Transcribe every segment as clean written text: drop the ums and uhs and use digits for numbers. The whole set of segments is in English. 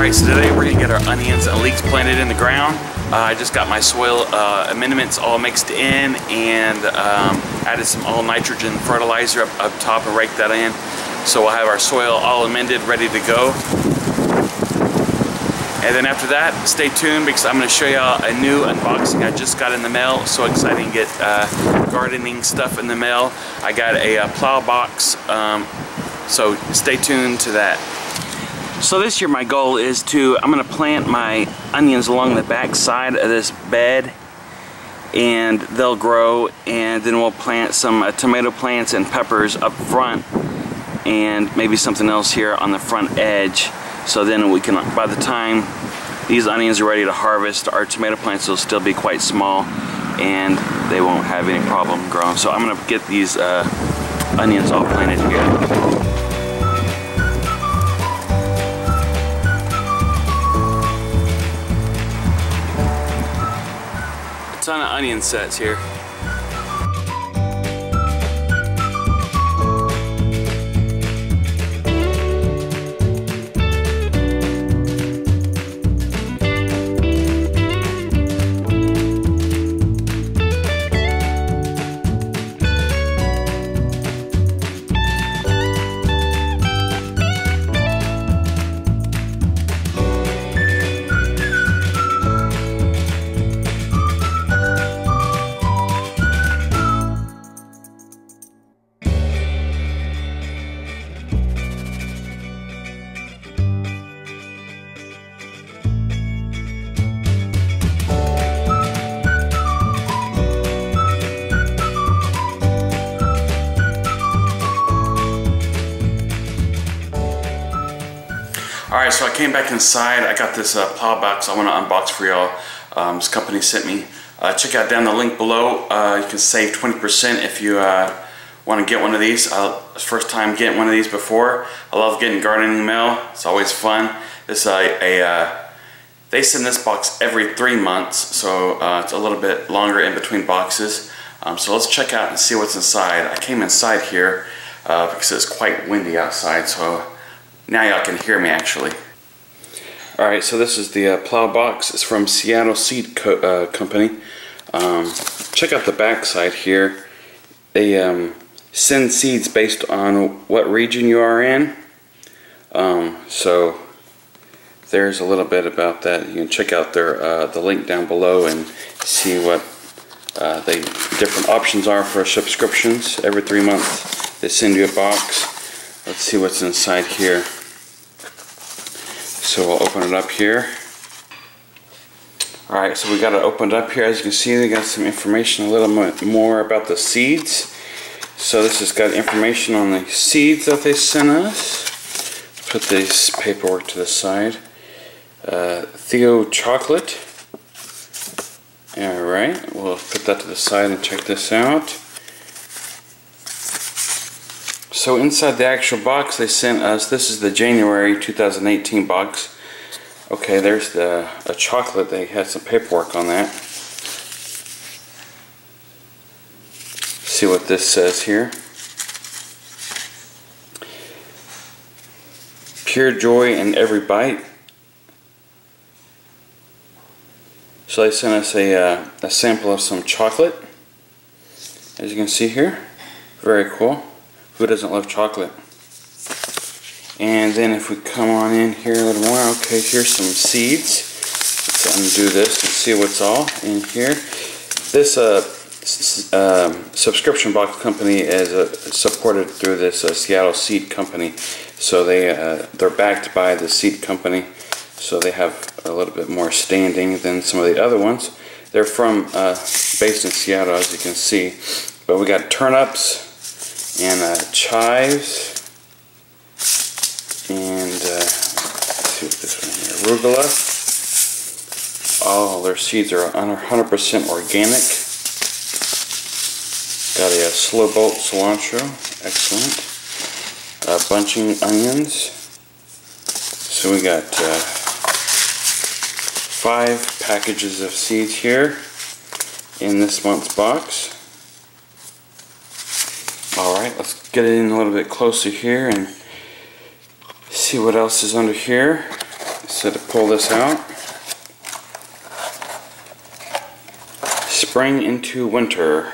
Alright, so today we're going to get our onions and leeks planted in the ground. I just got my soil amendments all mixed in and added some all nitrogen fertilizer up top and raked that in. So we'll have our soil all amended, ready to go. And then after that, stay tuned because I'm going to show y'all a new unboxing I just got in the mail. So exciting to get gardening stuff in the mail. I got a Plowbox, so stay tuned to that. So this year my goal is I'm going to plant my onions along the back side of this bed and they'll grow, and then we'll plant some tomato plants and peppers up front and maybe something else here on the front edge. So then we can, by the time these onions are ready to harvest, our tomato plants will still be quite small and they won't have any problem growing. So I'm going to get these onions all planted here. Ton of onion sets here. Alright, so I came back inside. I got this Plowbox I want to unbox for y'all. This company sent me. Check out down the link below. You can save 20% if you want to get one of these. First time getting one of these before. I love getting gardening mail. It's always fun. This they send this box every 3 months, so it's a little bit longer in between boxes. So let's check out and see what's inside. I came inside here because it's quite windy outside, so now y'all can hear me actually. Alright, so this is the Plowbox. It's from Seattle Seed Company. Check out the back side here. They send seeds based on what region you are in. So there's a little bit about that. You can check out the link down below and see what the different options are for subscriptions. Every 3 months they send you a box. Let's see what's inside here. So we'll open it up here. Alright, so we got it opened up here. As you can see, they got some information a little bit more about the seeds. So this has got information on the seeds that they sent us. Put this paperwork to the side. Theo chocolate. Alright, we'll put that to the side and check this out. So inside the actual box they sent us, this is the January 2018 box. Okay, there's a chocolate. They had some paperwork on that. See what this says here. Pure joy in every bite. So they sent us a sample of some chocolate, as you can see here. Very cool. Who doesn't love chocolate? And then if we come on in here a little more, okay, here's some seeds. Let's undo this and see what's all in here. This subscription box company is supported through this Seattle Seed Company. So they're backed by the seed company, so they have a little bit more standing than some of the other ones. They're from based in Seattle, as you can see. But we got turnips and chives, and let's see what this one here, arugula. All their seeds are 100% organic. Got a slow bolt cilantro, excellent. Bunching onions. So we got 5 packages of seeds here in this month's box. Alright, let's get it in a little bit closer here and see what else is under here. So to pull this out, spring into winter.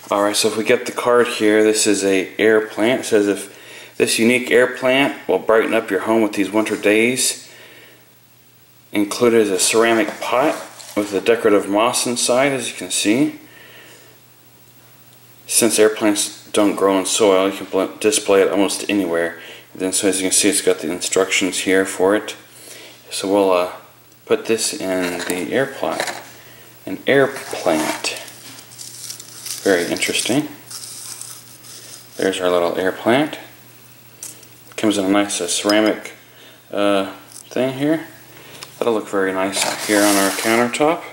Alright, so if we get the card here, this is a air plant. It says if this unique air plant will brighten up your home with these winter days. Included is a ceramic pot with a decorative moss inside, as you can see. Since air plants don't grow in soil, you can display it almost anywhere. And then, so as you can see, it's got the instructions here for it. So we'll put this in the air plant. An air plant. Very interesting. There's our little air plant. Comes in a nice ceramic thing here. That'll look very nice here on our countertop.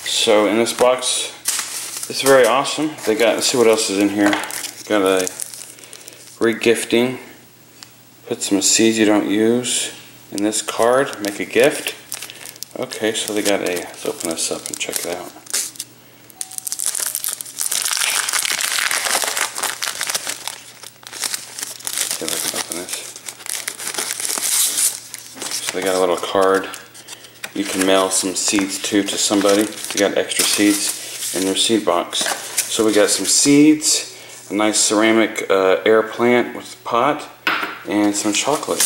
So in this box, it's very awesome. They got, let's see what else is in here. Got a regifting. Put some seeds you don't use in this card. Make a gift. Okay, so they got a, let's open this up and check it out. See if I can open this. So they got a little card. You can mail some seeds to somebody. You got extra seeds in their seed box. So we got some seeds, a nice ceramic air plant with a pot, and some chocolate.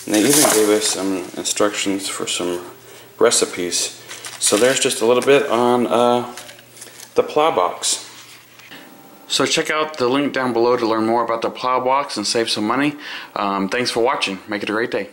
And they even gave us some instructions for some recipes. So there's just a little bit on the Plowbox. So check out the link down below to learn more about the Plowbox and save some money. Thanks for watching. Make it a great day.